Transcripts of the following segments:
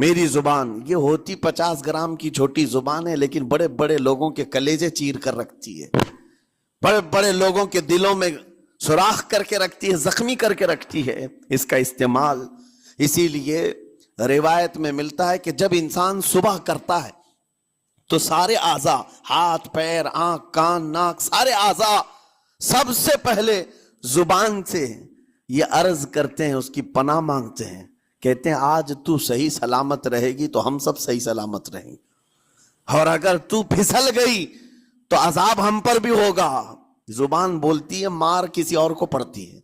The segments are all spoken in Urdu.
میری زبان یہ ہوتی 50 گرام کی چھوٹی زبان ہے، لیکن بڑے بڑے لوگوں کے کلیجے چیر کر رکھتی ہے، بڑے بڑے لوگوں کے دلوں میں سوراخ کر کے رکھتی ہے، زخمی کر کے رکھتی ہے اس کا استعمال۔ اسی لیے روایت میں ملتا ہے کہ جب انسان صبح کرتا ہے تو سارے اعضاء، ہاتھ پیر آنکھ کان ناک، سارے اعضاء سب سے پہلے زبان سے یہ عرض کرتے ہیں، اس کی پناہ مانگتے ہیں، کہتے ہیں آج تو صحیح سلامت رہے گی تو ہم سب صحیح سلامت رہیں گے، اور اگر تو پھسل گئی تو عذاب ہم پر بھی ہوگا۔ زبان بولتی ہے، مار کسی اور کو پڑتی ہے،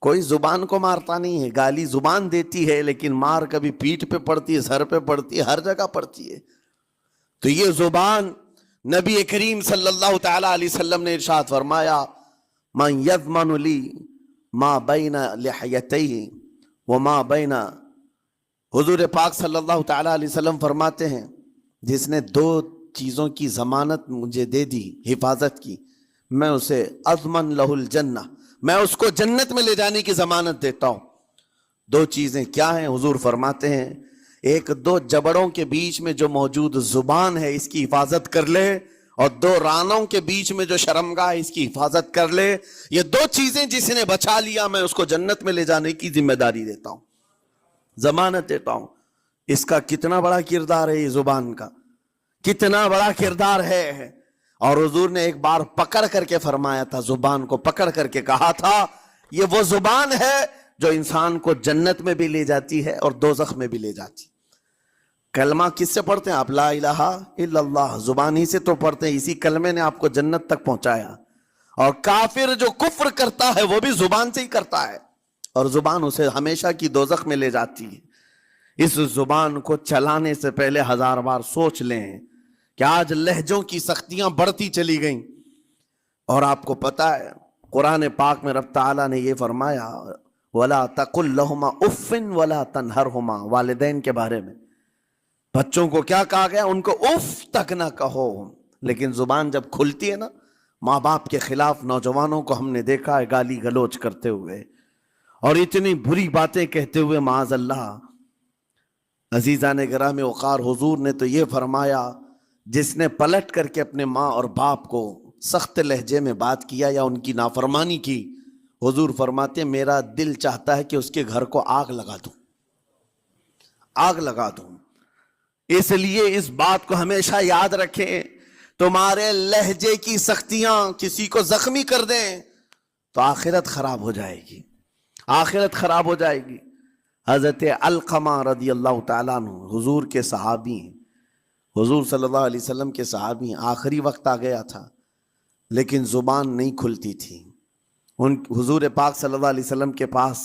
کوئی زبان کو مارتا نہیں ہے، گالی زبان دیتی ہے، لیکن مار کبھی پیٹھ پہ پڑتی ہے، سر پہ پڑتی ہے، ہر جگہ پڑتی ہے۔ تو یہ زبان، نبی کریم صلی اللہ تعالی علیہ وسلم نے ارشاد فرمایا، من یضمن لی ما بین لحیتیہ وما بین، حضور پاک صلی اللہ تعالی علیہ وسلم فرماتے ہیں جس نے 2 چیزوں کی ضمانت مجھے دے دی، حفاظت کی، میں اسے اضمن لہ الجنہ، میں اس کو جنت میں لے جانے کی ضمانت دیتا ہوں۔ 2 چیزیں کیا ہیں؟ حضور فرماتے ہیں، ایک 2 جبڑوں کے بیچ میں جو موجود زبان ہے اس کی حفاظت کر لے، اور 2 رانوں کے بیچ میں جو شرمگاہ ہے اس کی حفاظت کر لے، یہ 2 چیزیں جس نے بچا لیا میں اس کو جنت میں لے جانے کی ذمہ داری دیتا ہوں، ضمانت دیتا ہوں۔ اس کا کتنا بڑا کردار ہے، یہ زبان کا کتنا بڑا کردار ہے۔ اور حضور نے ایک بار پکڑ کر کے فرمایا تھا، زبان کو پکڑ کر کے کہا تھا، یہ وہ زبان ہے جو انسان کو جنت میں بھی لے جاتی ہے اور دوزخ میں بھی لے جاتی ہے۔ کلمہ کس سے پڑھتے ہیں آپ؟ لا الہ الا اللہ، زبان ہی سے تو پڑھتے ہیں، اسی کلمے نے آپ کو جنت تک پہنچایا۔ اور کافر جو کفر کرتا ہے وہ بھی زبان سے ہی کرتا ہے، اور زبان اسے ہمیشہ کی دوزخ میں لے جاتی ہے۔ اس زبان کو چلانے سے پہلے 1000 بار سوچ لیں کہ آج لہجوں کی سختیاں بڑھتی چلی گئیں، اور آپ کو پتہ ہے قرآن پاک میں رب تعالیٰ نے یہ فرمایا، وَلَا تَقُلْ لَهُمَا اُفٍّ وَلَا تَنْهَرْهُمَا، والدین کے بارے میں بچوں کو کیا کہا گیا؟ ان کو اف تک نہ کہو۔ لیکن زبان جب کھلتی ہے نا، ماں باپ کے خلاف نوجوانوں کو ہم نے دیکھا ہے گالی گلوچ کرتے ہوئے اور اتنی بری باتیں کہتے ہوئے، معاذ اللہ۔ عزیزان گرامی وقار، حضور نے تو یہ فرمایا، جس نے پلٹ کر کے اپنے ماں اور باپ کو سخت لہجے میں بات کیا یا ان کی نافرمانی کی، حضور فرماتے ہیں میرا دل چاہتا ہے کہ اس کے گھر کو آگ لگا دوں، آگ لگا دوں۔ اس لیے اس بات کو ہمیشہ یاد رکھیں، تمہارے لہجے کی سختیاں کسی کو زخمی کر دیں تو آخرت خراب ہو جائے گی، آخرت خراب ہو جائے گی۔ حضرت علقمہ رضی اللہ تعالیٰ عنہ حضور کے صحابی ہیں، حضور صلی اللہ علیہ وسلم کے صحابی ہیں، آخری وقت آ گیا تھا لیکن زبان نہیں کھلتی تھی۔ حضور پاک صلی اللہ علیہ وسلم کے پاس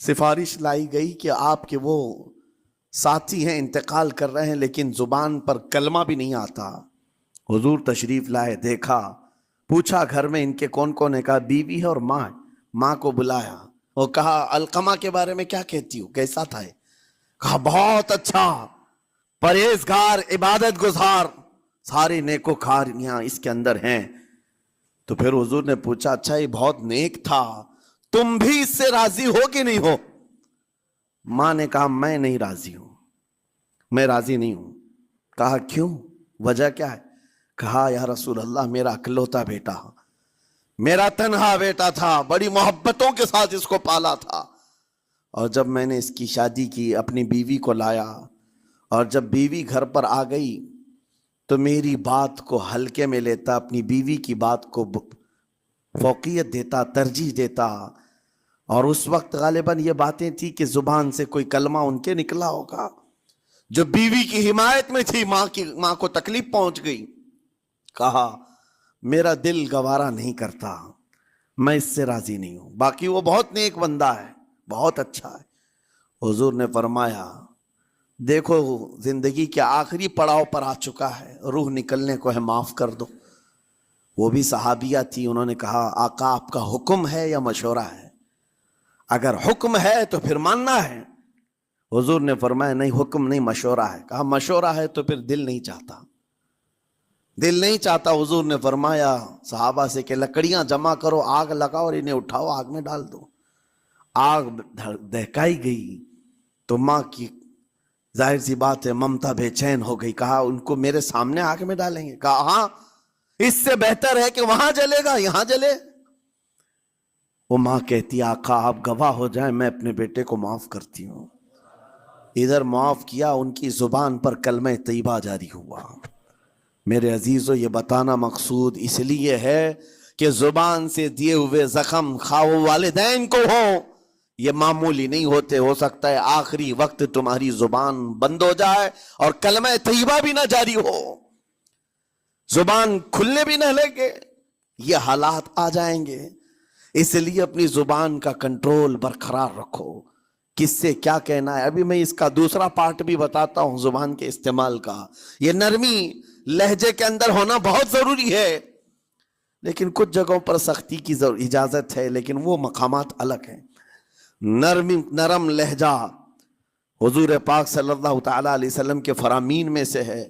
سفارش لائی گئی کہ آپ کے وہ ساتھی ہیں انتقال کر رہے ہیں لیکن زبان پر کلمہ بھی نہیں آتا۔ حضور تشریف لائے، دیکھا، پوچھا گھر میں ان کے کون کون ہے؟ کہا بیوی ہے اور ماں ہے۔ ماں کو بلایا اور کہا علقمہ کے بارے میں کیا کہتی ہو، کیسا تھا ہے؟ کہا بہت اچھا، پرہیزگار، عبادت گزار، سارے نیکوکاریاں اس کے اندر ہیں۔ تو پھر حضور نے پوچھا اچھا یہ بہت نیک تھا، تم بھی اس سے راضی ہو کہ نہیں ہو؟ ماں نے کہا میں نہیں راضی ہوں، میں راضی نہیں ہوں۔ کہا کیوں، وجہ کیا ہے؟ کہا یا رسول اللہ میرا اکلوتا بیٹا، میرا تنہا بیٹا تھا، بڑی محبتوں کے ساتھ اس کو پالا تھا، اور جب میں نے اس کی شادی کی اپنی بیوی کو لایا، اور جب بیوی گھر پر آ گئی تو میری بات کو ہلکے میں لیتا، اپنی بیوی کی بات کو فوقیت دیتا، ترجیح دیتا، اور اس وقت غالباً یہ باتیں تھی کہ زبان سے کوئی کلمہ ان کے نکلا ہوگا جو بیوی کی حمایت میں تھی، ماں کو تکلیف پہنچ گئی۔ کہا میرا دل گوارا نہیں کرتا، میں اس سے راضی نہیں ہوں، باقی وہ بہت نیک بندہ ہے، بہت اچھا ہے۔ حضور نے فرمایا دیکھو زندگی کے آخری پڑاؤ پر آ چکا ہے، روح نکلنے کو ہے، معاف کر دو۔ وہ بھی صحابیہ تھی، انہوں نے کہا آقا آپ کا حکم ہے یا مشورہ ہے؟ اگر حکم ہے تو پھر ماننا ہے۔ حضور نے فرمایا نہیں، حکم نہیں، مشورہ ہے۔ کہا مشورہ ہے تو پھر دل نہیں چاہتا، دل نہیں چاہتا۔ حضور نے فرمایا صحابہ سے کہ لکڑیاں جمع کرو، آگ لگاؤ اور انہیں اٹھاؤ، آگ میں ڈال دو۔ آگ دہکائی گئی تو ماں کی ظاہر سی بات ہے ممتا بے چین ہو گئی. کہا ان کو میرے سامنے آگ میں ڈالیں گے؟ کہا ہاں، اس سے بہتر ہے کہ وہاں جلے گا یہاں جلے. وہ ماں کہتی آقا آپ گواہ ہو جائیں میں اپنے بیٹے کو معاف کرتی ہوں. ادھر معاف کیا، ان کی زبان پر کلمہ طیبہ جاری ہوا. میرے عزیزو یہ بتانا مقصود اس لیے ہے کہ زبان سے دیے ہوئے زخم خواہ والدین کو ہو، یہ معمولی نہیں ہوتے. ہو سکتا ہے آخری وقت تمہاری زبان بند ہو جائے اور کلمہ طیبہ بھی نہ جاری ہو، زبان کھلنے بھی نہ لگے، یہ حالات آ جائیں گے. اس لیے اپنی زبان کا کنٹرول برقرار رکھو. کس سے کیا کہنا ہے، ابھی میں اس کا دوسرا پارٹ بھی بتاتا ہوں زبان کے استعمال کا. یہ نرمی لہجے کے اندر ہونا بہت ضروری ہے، لیکن کچھ جگہوں پر سختی کی اجازت ہے، لیکن وہ مقامات الگ ہیں. نرم لہجہ حضور پاک صلی اللہ تعالی علیہ وسلم کے فرامین میں سے ہے.